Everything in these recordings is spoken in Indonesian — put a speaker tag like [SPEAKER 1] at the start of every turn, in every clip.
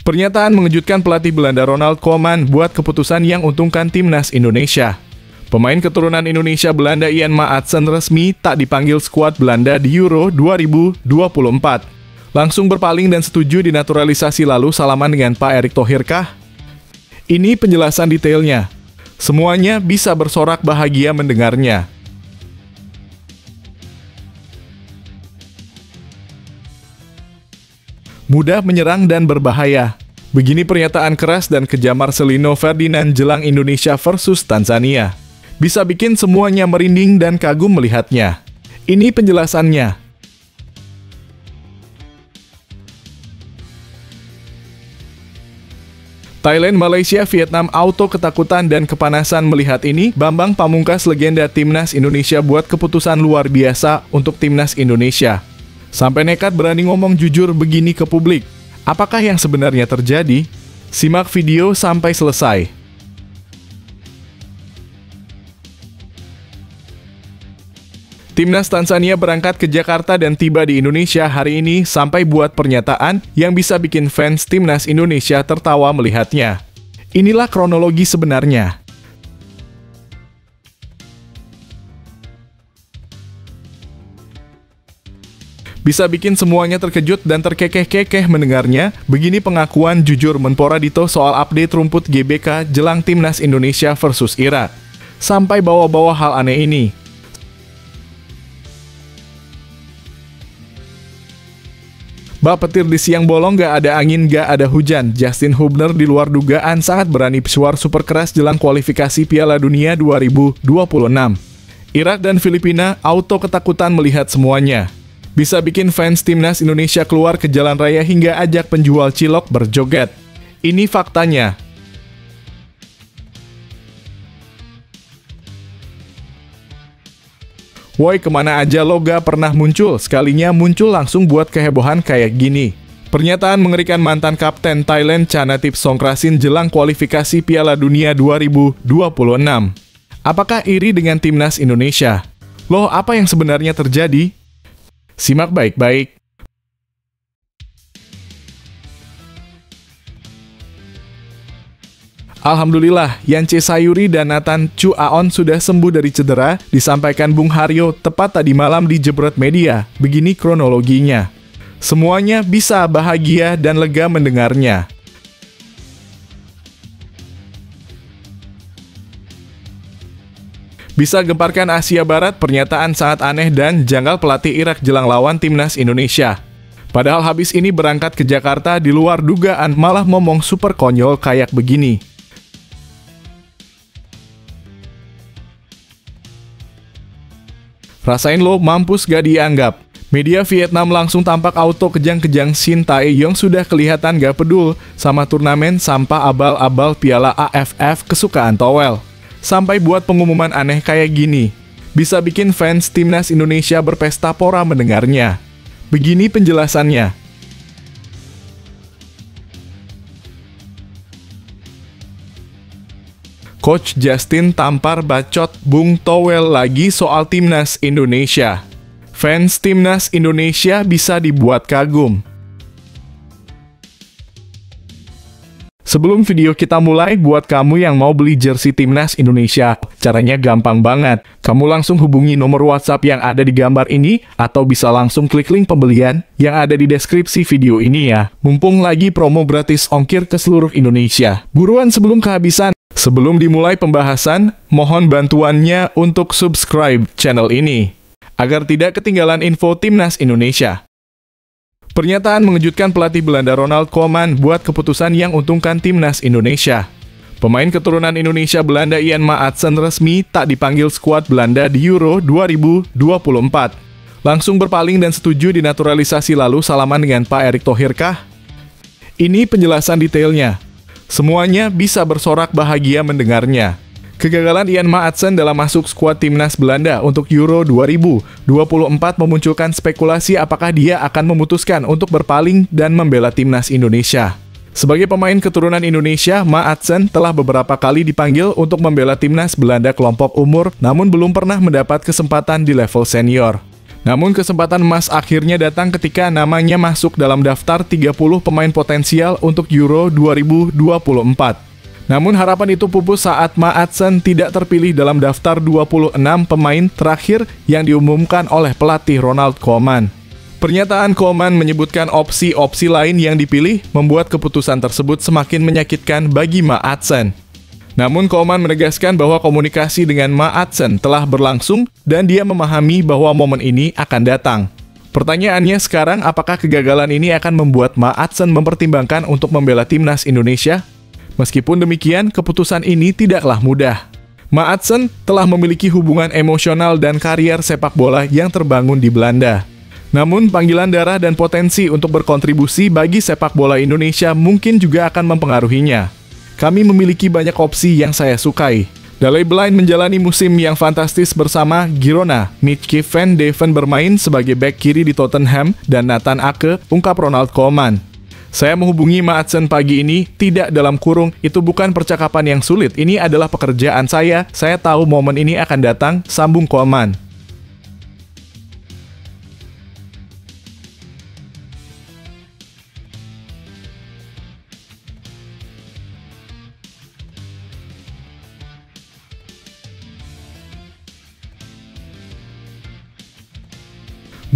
[SPEAKER 1] Pernyataan mengejutkan pelatih Belanda Ronald Koeman buat keputusan yang untungkan timnas Indonesia. Pemain keturunan Indonesia Belanda Ian Maatsen resmi tak dipanggil skuad Belanda di Euro 2024. Langsung berpaling dan setuju dinaturalisasi lalu salaman dengan Pak Erick Thohir kah? Ini penjelasan detailnya. Semuanya bisa bersorak bahagia mendengarnya. Mudah menyerang dan berbahaya. Begini pernyataan keras dan kejam Marcelino Ferdinand jelang Indonesia versus Tanzania. Bisa bikin semuanya merinding dan kagum melihatnya. Ini penjelasannya. Thailand, Malaysia, Vietnam auto ketakutan dan kepanasan melihat ini. Bambang Pamungkas legenda timnas Indonesia buat keputusan luar biasa untuk timnas Indonesia. Sampai nekat berani ngomong jujur begini ke publik. Apakah yang sebenarnya terjadi? Simak video sampai selesai. Timnas Tanzania berangkat ke Jakarta dan tiba di Indonesia hari ini sampai buat pernyataan yang bisa bikin fans timnas Indonesia tertawa melihatnya. Inilah kronologi sebenarnya. Bisa bikin semuanya terkejut dan terkekeh-kekeh mendengarnya. Begini pengakuan jujur Menpora Dito soal update rumput GBK jelang timnas Indonesia versus Irak. Sampai bawa-bawa hal aneh ini. Bak petir di siang bolong, gak ada angin, gak ada hujan. Justin Hubner di luar dugaan sangat berani suar super keras jelang kualifikasi Piala Dunia 2026. Irak dan Filipina auto ketakutan melihat semuanya. Bisa bikin fans timnas Indonesia keluar ke jalan raya hingga ajak penjual cilok berjoget. Ini faktanya. Woi, kemana aja lo gak pernah muncul? Sekalinya muncul langsung buat kehebohan kayak gini. Pernyataan mengerikan mantan kapten Thailand Chanatip Songkrasin jelang kualifikasi Piala Dunia 2026. Apakah iri dengan timnas Indonesia? Loh, apa yang sebenarnya terjadi? Simak baik-baik. Alhamdulillah, Yance Sayuri dan Nathan Chu Aon sudah sembuh dari cedera, disampaikan Bung Haryo tepat tadi malam di Jebret Media. Begini kronologinya. Semuanya bisa bahagia dan lega mendengarnya. Bisa gemparkan Asia Barat, pernyataan sangat aneh dan janggal pelatih Irak jelang lawan timnas Indonesia. Padahal habis ini berangkat ke Jakarta di luar dugaan malah ngomong super konyol kayak begini. Rasain lo, mampus gak dianggap. Media Vietnam langsung tampak auto kejang-kejang Shin Tae-yong sudah kelihatan gak pedul sama turnamen sampah abal-abal Piala AFF kesukaan Towel. Sampai buat pengumuman aneh kayak gini. Bisa bikin fans timnas Indonesia berpesta pora mendengarnya. Begini penjelasannya. Coach Justin tampar bacot Bung Towel lagi soal timnas Indonesia. Fans timnas Indonesia bisa dibuat kagum. Sebelum video kita mulai, buat kamu yang mau beli jersey timnas Indonesia, caranya gampang banget. Kamu langsung hubungi nomor WhatsApp yang ada di gambar ini, atau bisa langsung klik link pembelian yang ada di deskripsi video ini ya. Mumpung lagi promo gratis ongkir ke seluruh Indonesia. Buruan sebelum kehabisan. Sebelum dimulai pembahasan, mohon bantuannya untuk subscribe channel ini, agar tidak ketinggalan info timnas Indonesia. Pernyataan mengejutkan pelatih Belanda Ronald Koeman buat keputusan yang untungkan timnas Indonesia. Pemain keturunan Indonesia Belanda Ian Maatsen resmi tak dipanggil skuad Belanda di Euro 2024. Langsung berpaling dan setuju dinaturalisasi lalu salaman dengan Pak Erick Thohir kah? Ini penjelasan detailnya. Semuanya bisa bersorak bahagia mendengarnya. Kegagalan Ian Maatsen dalam masuk skuad timnas Belanda untuk Euro 2024 memunculkan spekulasi apakah dia akan memutuskan untuk berpaling dan membela timnas Indonesia. Sebagai pemain keturunan Indonesia, Maatsen telah beberapa kali dipanggil untuk membela timnas Belanda kelompok umur, namun belum pernah mendapat kesempatan di level senior. Namun kesempatan emas akhirnya datang ketika namanya masuk dalam daftar 30 pemain potensial untuk Euro 2024. Namun harapan itu pupus saat Maatsen tidak terpilih dalam daftar 26 pemain terakhir yang diumumkan oleh pelatih Ronald Koeman. Pernyataan Koeman menyebutkan opsi-opsi lain yang dipilih membuat keputusan tersebut semakin menyakitkan bagi Maatsen. Namun Koeman menegaskan bahwa komunikasi dengan Maatsen telah berlangsung dan dia memahami bahwa momen ini akan datang. Pertanyaannya sekarang, apakah kegagalan ini akan membuat Maatsen mempertimbangkan untuk membela timnas Indonesia? Meskipun demikian, keputusan ini tidaklah mudah. Maatsen telah memiliki hubungan emosional dan karier sepak bola yang terbangun di Belanda. Namun, panggilan darah dan potensi untuk berkontribusi bagi sepak bola Indonesia mungkin juga akan mempengaruhinya. Kami memiliki banyak opsi yang saya sukai. Daley Blind menjalani musim yang fantastis bersama Girona. Mitchie van de Ven bermain sebagai bek kiri di Tottenham dan Nathan Ake, ungkap Ronald Koeman. Saya menghubungi Maatsen pagi ini, tidak dalam kurung, itu bukan percakapan yang sulit, ini adalah pekerjaan saya tahu momen ini akan datang, sambung Koeman.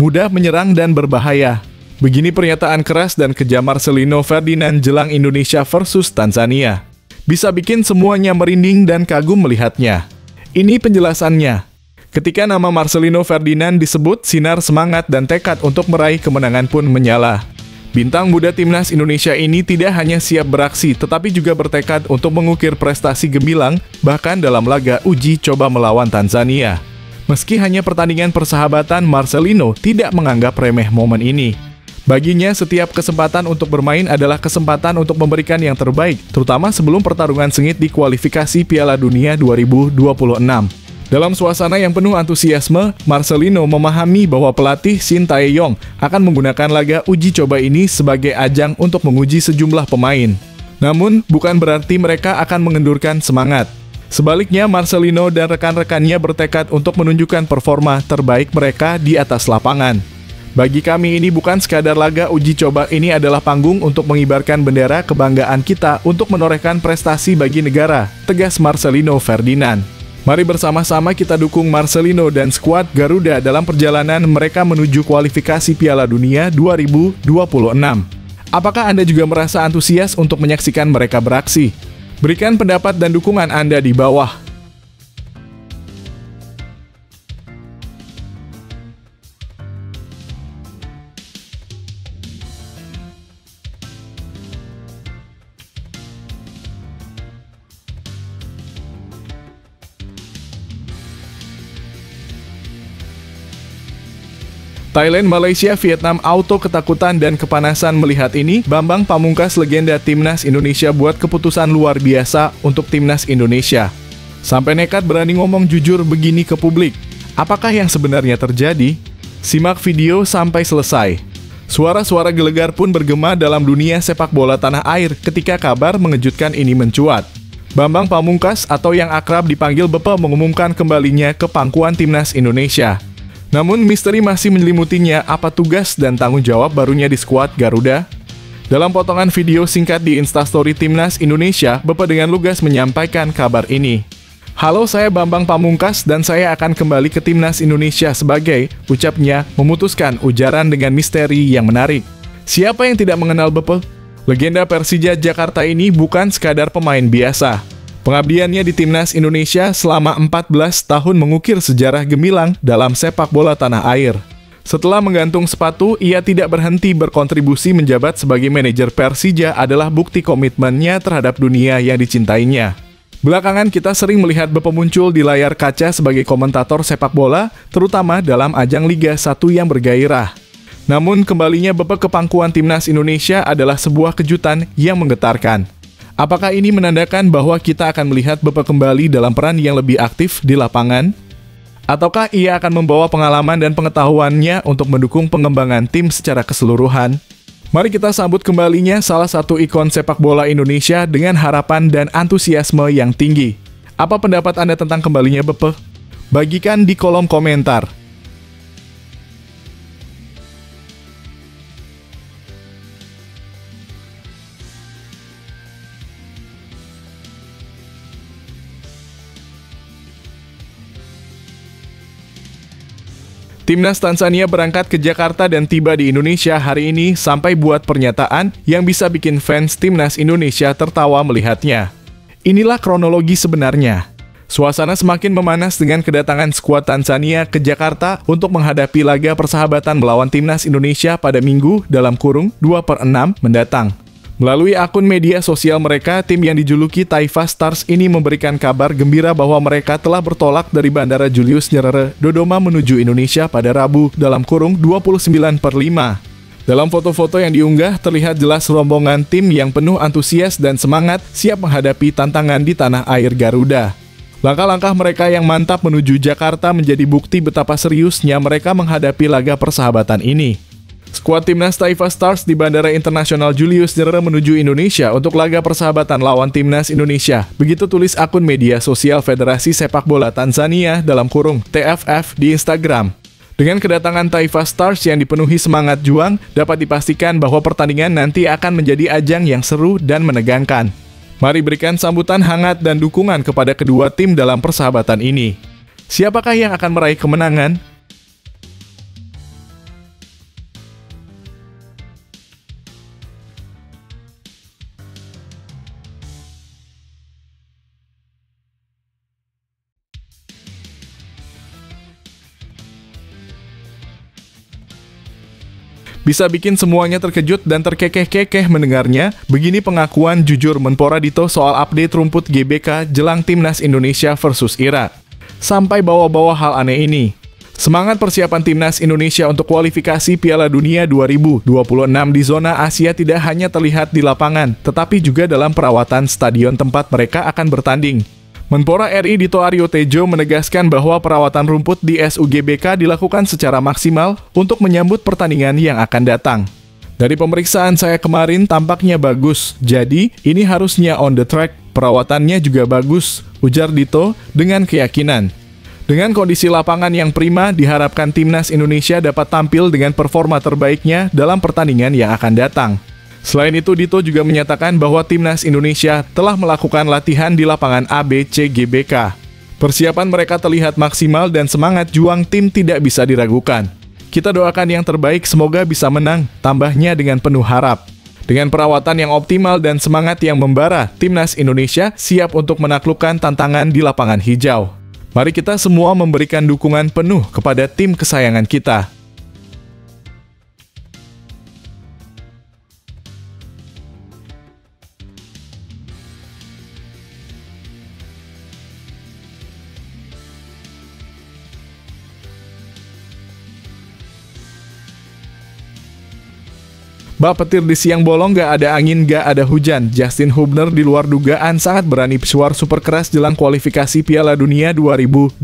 [SPEAKER 1] Mudah menyerang dan berbahaya. Begini pernyataan keras dan kejam Marcelino Ferdinand jelang Indonesia versus Tanzania. Bisa bikin semuanya merinding dan kagum melihatnya. Ini penjelasannya. Ketika nama Marcelino Ferdinand disebut, sinar semangat dan tekad untuk meraih kemenangan pun menyala. Bintang muda timnas Indonesia ini tidak hanya siap beraksi, tetapi juga bertekad untuk mengukir prestasi gemilang, bahkan dalam laga uji coba melawan Tanzania. Meski hanya pertandingan persahabatan, Marcelino tidak menganggap remeh momen ini. Baginya, setiap kesempatan untuk bermain adalah kesempatan untuk memberikan yang terbaik, terutama sebelum pertarungan sengit di kualifikasi Piala Dunia 2026. Dalam suasana yang penuh antusiasme, Marcelino memahami bahwa pelatih Shin Tae-yong akan menggunakan laga uji coba ini sebagai ajang untuk menguji sejumlah pemain. Namun, bukan berarti mereka akan mengendurkan semangat. Sebaliknya, Marcelino dan rekan-rekannya bertekad untuk menunjukkan performa terbaik mereka di atas lapangan. Bagi kami ini bukan sekadar laga uji coba, ini adalah panggung untuk mengibarkan bendera kebanggaan kita untuk menorehkan prestasi bagi negara, tegas Marcelino Ferdinand. Mari bersama-sama kita dukung Marcelino dan skuad Garuda dalam perjalanan mereka menuju kualifikasi Piala Dunia 2026. Apakah Anda juga merasa antusias untuk menyaksikan mereka beraksi? Berikan pendapat dan dukungan Anda di bawah. Thailand, Malaysia, Vietnam auto ketakutan dan kepanasan melihat ini. Bambang Pamungkas, legenda timnas Indonesia, buat keputusan luar biasa untuk timnas Indonesia. Sampai nekat berani ngomong jujur begini ke publik. Apakah yang sebenarnya terjadi? Simak video sampai selesai. Suara-suara gelegar pun bergema dalam dunia sepak bola tanah air ketika kabar mengejutkan ini mencuat. Bambang Pamungkas atau yang akrab dipanggil Bepe mengumumkan kembalinya ke pangkuan timnas Indonesia. Namun misteri masih menyelimutinya, apa tugas dan tanggung jawab barunya di skuad Garuda? Dalam potongan video singkat di Instastory Timnas Indonesia, Bepe dengan lugas menyampaikan kabar ini. Halo, saya Bambang Pamungkas dan saya akan kembali ke Timnas Indonesia sebagai, ucapnya, memutuskan ujaran dengan misteri yang menarik. Siapa yang tidak mengenal Bepe? Legenda Persija Jakarta ini bukan sekadar pemain biasa. Pengabdiannya di Timnas Indonesia selama 14 tahun mengukir sejarah gemilang dalam sepak bola tanah air. Setelah menggantung sepatu, ia tidak berhenti berkontribusi menjabat sebagai manajer Persija adalah bukti komitmennya terhadap dunia yang dicintainya. Belakangan kita sering melihat Bepe muncul di layar kaca sebagai komentator sepak bola, terutama dalam ajang Liga 1 yang bergairah. Namun kembalinya Bepe ke pangkuan Timnas Indonesia adalah sebuah kejutan yang menggetarkan. Apakah ini menandakan bahwa kita akan melihat Bepe kembali dalam peran yang lebih aktif di lapangan? Ataukah ia akan membawa pengalaman dan pengetahuannya untuk mendukung pengembangan tim secara keseluruhan? Mari kita sambut kembalinya salah satu ikon sepak bola Indonesia dengan harapan dan antusiasme yang tinggi. Apa pendapat Anda tentang kembalinya Bepe? Bagikan di kolom komentar. Timnas Tanzania berangkat ke Jakarta dan tiba di Indonesia hari ini sampai buat pernyataan yang bisa bikin fans Timnas Indonesia tertawa melihatnya. Inilah kronologi sebenarnya. Suasana semakin memanas dengan kedatangan skuad Tanzania ke Jakarta untuk menghadapi laga persahabatan melawan Timnas Indonesia pada Minggu (2/6) mendatang. Melalui akun media sosial mereka, tim yang dijuluki Taifa Stars ini memberikan kabar gembira bahwa mereka telah bertolak dari Bandara Julius Nyerere, Dodoma menuju Indonesia pada Rabu (29/5). Dalam foto-foto yang diunggah, terlihat jelas rombongan tim yang penuh antusias dan semangat siap menghadapi tantangan di tanah air Garuda. Langkah-langkah mereka yang mantap menuju Jakarta menjadi bukti betapa seriusnya mereka menghadapi laga persahabatan ini. Skuad Timnas Taifa Stars di Bandara Internasional Julius Nyerere menuju Indonesia untuk laga persahabatan lawan Timnas Indonesia. Begitu tulis akun media sosial Federasi Sepak Bola Tanzania (TFF) di Instagram. Dengan kedatangan Taifa Stars yang dipenuhi semangat juang, dapat dipastikan bahwa pertandingan nanti akan menjadi ajang yang seru dan menegangkan. Mari berikan sambutan hangat dan dukungan kepada kedua tim dalam persahabatan ini. Siapakah yang akan meraih kemenangan? Bisa bikin semuanya terkejut dan terkekeh-kekeh mendengarnya. Begini pengakuan jujur Menpora Dito soal update rumput GBK jelang Timnas Indonesia versus Irak. Sampai bawa-bawa hal aneh ini. Semangat persiapan Timnas Indonesia untuk kualifikasi Piala Dunia 2026 di zona Asia tidak hanya terlihat di lapangan, tetapi juga dalam perawatan stadion tempat mereka akan bertanding. Menpora RI Dito Aryo Tejo menegaskan bahwa perawatan rumput di SUGBK dilakukan secara maksimal untuk menyambut pertandingan yang akan datang. Dari pemeriksaan saya kemarin tampaknya bagus, jadi ini harusnya on the track, perawatannya juga bagus, ujar Dito dengan keyakinan. Dengan kondisi lapangan yang prima, diharapkan Timnas Indonesia dapat tampil dengan performa terbaiknya dalam pertandingan yang akan datang. Selain itu, Dito juga menyatakan bahwa Timnas Indonesia telah melakukan latihan di lapangan ABC GBK. Persiapan mereka terlihat maksimal dan semangat juang tim tidak bisa diragukan. Kita doakan yang terbaik, semoga bisa menang, tambahnya dengan penuh harap. Dengan perawatan yang optimal dan semangat yang membara, Timnas Indonesia siap untuk menaklukkan tantangan di lapangan hijau. Mari kita semua memberikan dukungan penuh kepada tim kesayangan kita. Bak petir di siang bolong, gak ada angin, gak ada hujan. Justin Hubner di luar dugaan sangat berani pesuar super keras jelang kualifikasi Piala Dunia 2026.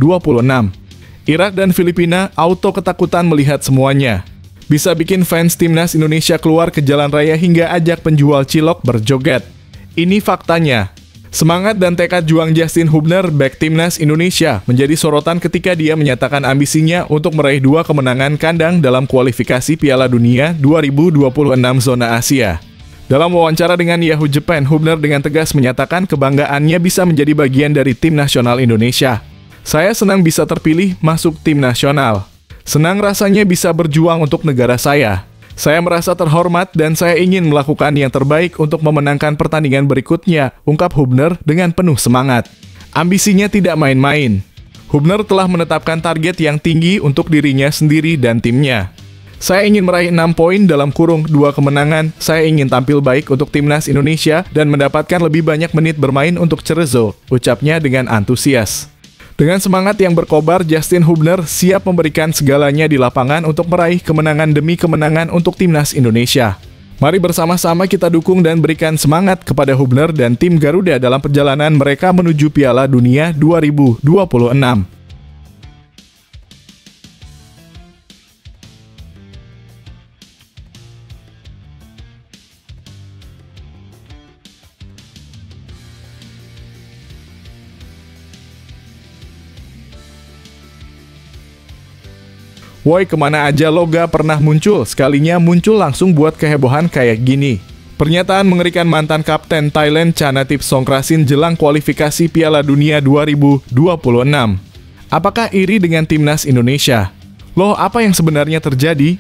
[SPEAKER 1] Irak dan Filipina auto ketakutan melihat semuanya. Bisa bikin fans Timnas Indonesia keluar ke jalan raya hingga ajak penjual cilok berjoget. Ini faktanya. Semangat dan tekad juang Justin Hubner, bek Timnas Indonesia, menjadi sorotan ketika dia menyatakan ambisinya untuk meraih 2 kemenangan kandang dalam kualifikasi Piala Dunia 2026 zona Asia. Dalam wawancara dengan Yahoo Japan, Hubner dengan tegas menyatakan kebanggaannya bisa menjadi bagian dari tim nasional Indonesia. Saya senang bisa terpilih masuk tim nasional. Senang rasanya bisa berjuang untuk negara saya. Saya merasa terhormat dan saya ingin melakukan yang terbaik untuk memenangkan pertandingan berikutnya, ungkap Hubner dengan penuh semangat. Ambisinya tidak main-main. Hubner telah menetapkan target yang tinggi untuk dirinya sendiri dan timnya. Saya ingin meraih 6 poin dalam kurung 2 kemenangan. Saya ingin tampil baik untuk Timnas Indonesia dan mendapatkan lebih banyak menit bermain untuk Cerezo, ucapnya dengan antusias. Dengan semangat yang berkobar, Justin Hubner siap memberikan segalanya di lapangan untuk meraih kemenangan demi kemenangan untuk Timnas Indonesia. Mari bersama-sama kita dukung dan berikan semangat kepada Hubner dan tim Garuda dalam perjalanan mereka menuju Piala Dunia 2026. Woi, kemana aja lo gak pernah muncul, sekalinya muncul langsung buat kehebohan kayak gini. Pernyataan mengerikan mantan kapten Thailand Chanatip Songkrasin jelang kualifikasi Piala Dunia 2026. Apakah iri dengan Timnas Indonesia? Loh, apa yang sebenarnya terjadi?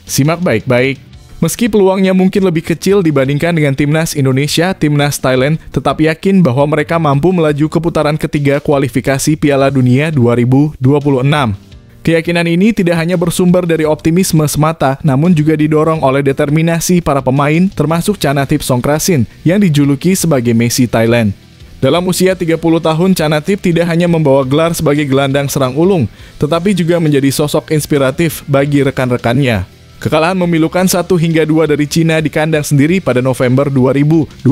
[SPEAKER 1] Simak baik-baik. Meski peluangnya mungkin lebih kecil dibandingkan dengan timnas Indonesia, timnas Thailand tetap yakin bahwa mereka mampu melaju ke putaran ketiga kualifikasi Piala Dunia 2026. Keyakinan ini tidak hanya bersumber dari optimisme semata, namun juga didorong oleh determinasi para pemain, termasuk Chanatip Songkrasin, yang dijuluki sebagai Messi Thailand. Dalam usia 30 tahun, Chanatip tidak hanya membawa gelar sebagai gelandang serang ulung, tetapi juga menjadi sosok inspiratif bagi rekan-rekannya. Kekalahan memilukan 1-2 dari Cina di kandang sendiri pada November 2023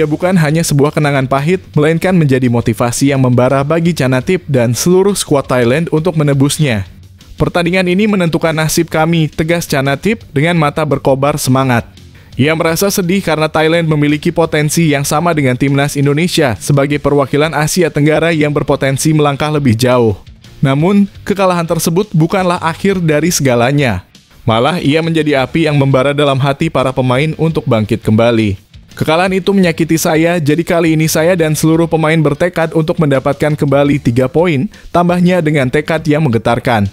[SPEAKER 1] bukan hanya sebuah kenangan pahit, melainkan menjadi motivasi yang membara bagi Chanatip dan seluruh skuad Thailand untuk menebusnya. Pertandingan ini menentukan nasib kami, tegas Chanatip dengan mata berkobar semangat. Ia merasa sedih karena Thailand memiliki potensi yang sama dengan timnas Indonesia sebagai perwakilan Asia Tenggara yang berpotensi melangkah lebih jauh. Namun, kekalahan tersebut bukanlah akhir dari segalanya. Malah, ia menjadi api yang membara dalam hati para pemain untuk bangkit kembali. Kekalahan itu menyakiti saya, jadi kali ini saya dan seluruh pemain bertekad untuk mendapatkan kembali 3 poin, tambahnya dengan tekad yang menggetarkan.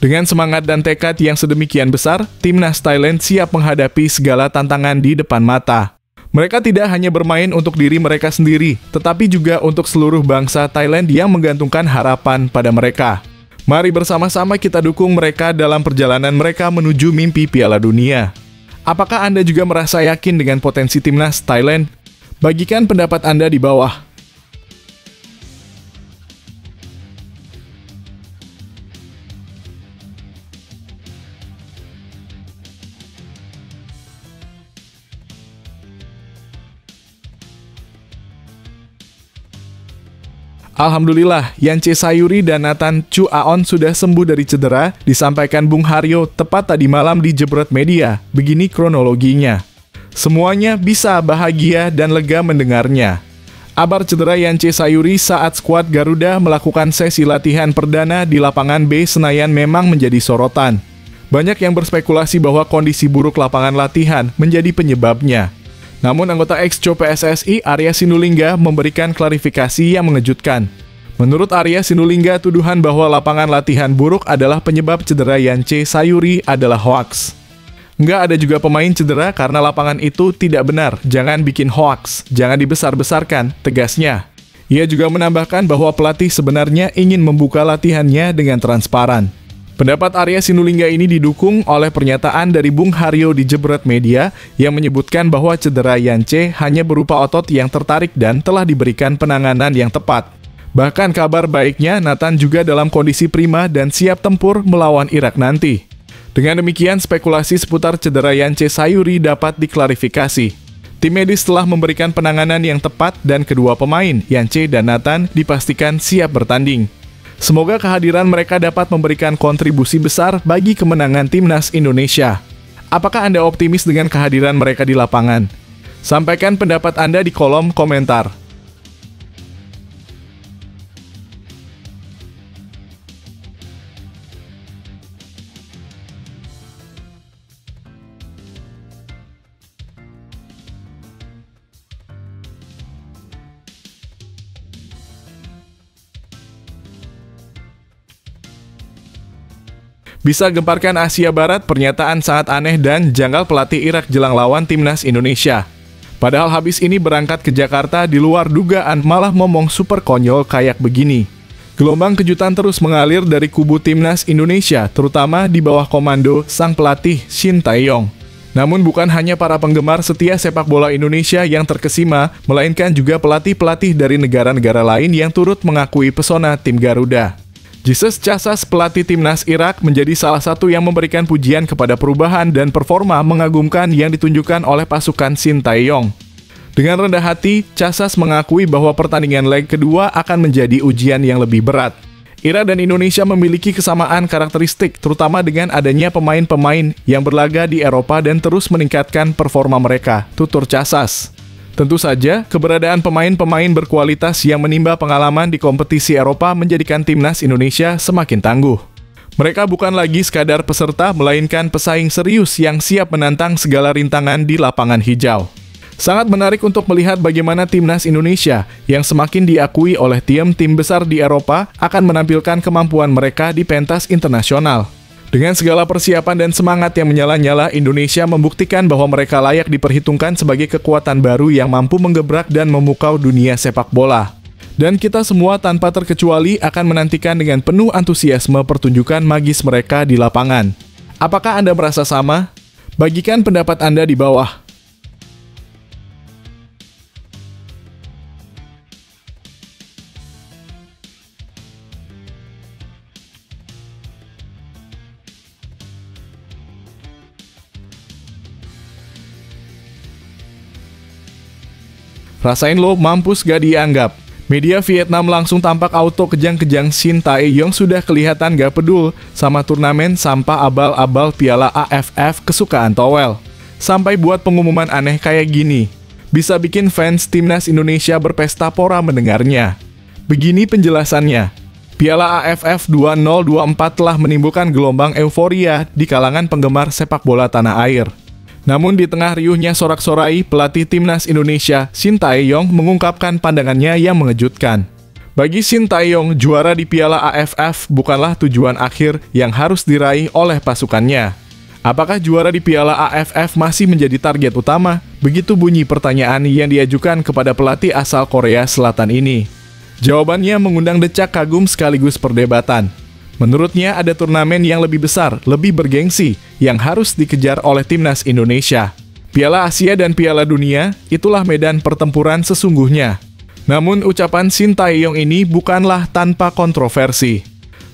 [SPEAKER 1] Dengan semangat dan tekad yang sedemikian besar, timnas Thailand siap menghadapi segala tantangan di depan mata. Mereka tidak hanya bermain untuk diri mereka sendiri, tetapi juga untuk seluruh bangsa Thailand yang menggantungkan harapan pada mereka. Mari bersama-sama kita dukung mereka dalam perjalanan mereka menuju mimpi Piala Dunia. Apakah Anda juga merasa yakin dengan potensi timnas Thailand? Bagikan pendapat Anda di bawah. Alhamdulillah, Yance Sayuri dan Nathan Chu Aon sudah sembuh dari cedera, disampaikan Bung Haryo tepat tadi malam di Jebret Media. Begini kronologinya. Semuanya bisa bahagia dan lega mendengarnya. Kabar cedera Yance Sayuri saat skuad Garuda melakukan sesi latihan perdana di lapangan B Senayan memang menjadi sorotan. Banyak yang berspekulasi bahwa kondisi buruk lapangan latihan menjadi penyebabnya. Namun anggota ex-Co PSSI Arya Sinulinga memberikan klarifikasi yang mengejutkan. Menurut Arya Sinulinga, tuduhan bahwa lapangan latihan buruk adalah penyebab cedera Yance Sayuri adalah hoaks. Nggak ada juga pemain cedera karena lapangan itu tidak benar, jangan bikin hoaks, jangan dibesar-besarkan, tegasnya. Ia juga menambahkan bahwa pelatih sebenarnya ingin membuka latihannya dengan transparan. Pendapat Arya Sinulinga ini didukung oleh pernyataan dari Bung Haryo di Jebret Media yang menyebutkan bahwa cedera Yance hanya berupa otot yang tertarik dan telah diberikan penanganan yang tepat. Bahkan kabar baiknya, Nathan juga dalam kondisi prima dan siap tempur melawan Irak nanti. Dengan demikian, spekulasi seputar cedera Yance Sayuri dapat diklarifikasi. Tim medis telah memberikan penanganan yang tepat dan kedua pemain, Yance dan Nathan, dipastikan siap bertanding. Semoga kehadiran mereka dapat memberikan kontribusi besar bagi kemenangan timnas Indonesia. Apakah Anda optimis dengan kehadiran mereka di lapangan? Sampaikan pendapat Anda di kolom komentar. Bisa gemparkan Asia Barat, pernyataan sangat aneh dan janggal pelatih Irak jelang lawan timnas Indonesia. Padahal habis ini berangkat ke Jakarta di luar dugaan malah ngomong super konyol kayak begini. Gelombang kejutan terus mengalir dari kubu timnas Indonesia, terutama di bawah komando sang pelatih Shin Tae-yong. Namun bukan hanya para penggemar setia sepak bola Indonesia yang terkesima, melainkan juga pelatih-pelatih dari negara-negara lain yang turut mengakui pesona tim Garuda. Jesus Casas, pelatih timnas Irak, menjadi salah satu yang memberikan pujian kepada perubahan dan performa mengagumkan yang ditunjukkan oleh pasukan Shin Tae-yong. Dengan rendah hati, Casas mengakui bahwa pertandingan leg kedua akan menjadi ujian yang lebih berat. Irak dan Indonesia memiliki kesamaan karakteristik, terutama dengan adanya pemain-pemain yang berlaga di Eropa dan terus meningkatkan performa mereka, tutur Casas. Tentu saja, keberadaan pemain-pemain berkualitas yang menimba pengalaman di kompetisi Eropa menjadikan timnas Indonesia semakin tangguh. Mereka bukan lagi sekadar peserta, melainkan pesaing serius yang siap menantang segala rintangan di lapangan hijau. Sangat menarik untuk melihat bagaimana timnas Indonesia yang semakin diakui oleh tim-tim besar di Eropa akan menampilkan kemampuan mereka di pentas internasional. Dengan segala persiapan dan semangat yang menyala-nyala, Indonesia membuktikan bahwa mereka layak diperhitungkan sebagai kekuatan baru yang mampu menggebrak dan memukau dunia sepak bola. Dan kita semua tanpa terkecuali akan menantikan dengan penuh antusiasme pertunjukan magis mereka di lapangan. Apakah Anda merasa sama? Bagikan pendapat Anda di bawah. Rasain lo, mampus gak dianggap. Media Vietnam langsung tampak auto kejang-kejang Shin Tae-yong sudah kelihatan gak pedul sama turnamen sampah abal-abal Piala AFF kesukaan Towel. Sampai buat pengumuman aneh kayak gini. Bisa bikin fans timnas Indonesia berpesta pora mendengarnya. Begini penjelasannya. Piala AFF 2024 telah menimbulkan gelombang euforia di kalangan penggemar sepak bola tanah air. Namun di tengah riuhnya sorak-sorai, pelatih timnas Indonesia, Shin Tae-yong, mengungkapkan pandangannya yang mengejutkan. Bagi Shin Tae-yong, juara di Piala AFF bukanlah tujuan akhir yang harus diraih oleh pasukannya. Apakah juara di Piala AFF masih menjadi target utama? Begitu bunyi pertanyaan yang diajukan kepada pelatih asal Korea Selatan ini. Jawabannya mengundang decak kagum sekaligus perdebatan. Menurutnya ada turnamen yang lebih besar, lebih bergengsi, yang harus dikejar oleh timnas Indonesia. Piala Asia dan Piala Dunia, itulah medan pertempuran sesungguhnya. Namun ucapan Shin Tae-yong ini bukanlah tanpa kontroversi.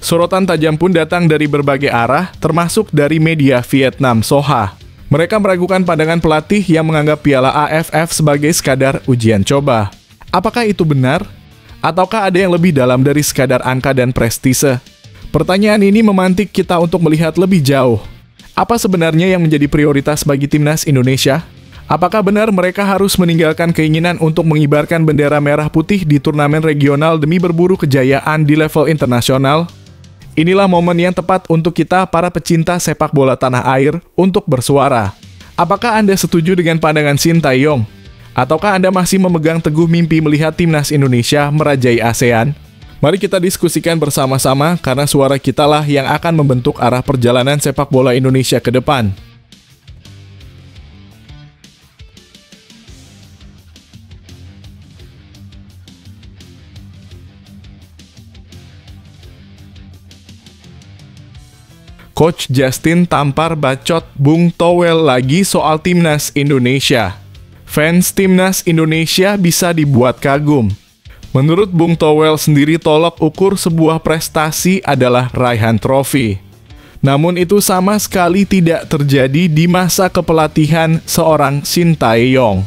[SPEAKER 1] Sorotan tajam pun datang dari berbagai arah, termasuk dari media Vietnam Soha. Mereka meragukan pandangan pelatih yang menganggap Piala AFF sebagai sekadar ujian coba. Apakah itu benar? Ataukah ada yang lebih dalam dari sekadar angka dan prestise? Pertanyaan ini memantik kita untuk melihat lebih jauh. Apa sebenarnya yang menjadi prioritas bagi timnas Indonesia? Apakah benar mereka harus meninggalkan keinginan untuk mengibarkan bendera merah putih di turnamen regional demi berburu kejayaan di level internasional? Inilah momen yang tepat untuk kita para pecinta sepak bola tanah air untuk bersuara. Apakah Anda setuju dengan pandangan Shin Tae-yong? Ataukah Anda masih memegang teguh mimpi melihat timnas Indonesia merajai ASEAN? Mari kita diskusikan bersama-sama karena suara kitalah yang akan membentuk arah perjalanan sepak bola Indonesia ke depan. Coach Justin tampar bacot Bung Towel lagi soal timnas Indonesia. Fans timnas Indonesia bisa dibuat kagum. Menurut Bung Towel sendiri, tolok ukur sebuah prestasi adalah raihan trofi. Namun itu sama sekali tidak terjadi di masa kepelatihan seorang Shin Tae-yong.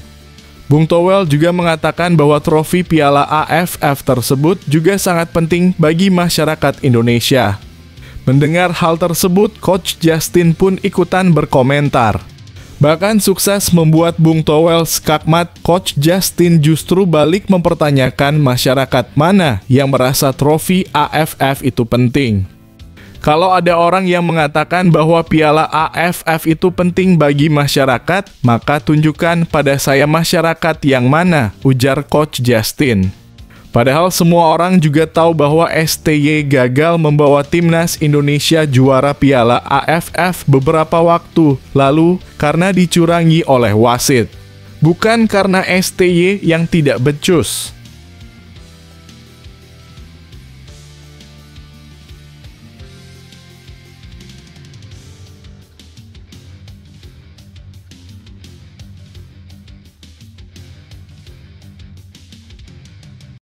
[SPEAKER 1] Bung Towel juga mengatakan bahwa trofi Piala AFF tersebut juga sangat penting bagi masyarakat Indonesia. Mendengar hal tersebut, Coach Justin pun ikutan berkomentar. Bahkan sukses membuat Bung Towel skakmat, Coach Justin justru balik mempertanyakan masyarakat mana yang merasa trofi AFF itu penting. Kalau ada orang yang mengatakan bahwa Piala AFF itu penting bagi masyarakat, maka tunjukkan pada saya masyarakat yang mana, ujar Coach Justin. Padahal semua orang juga tahu bahwa STY gagal membawa timnas Indonesia juara Piala AFF beberapa waktu lalu karena dicurangi oleh wasit. Bukan karena STY yang tidak becus.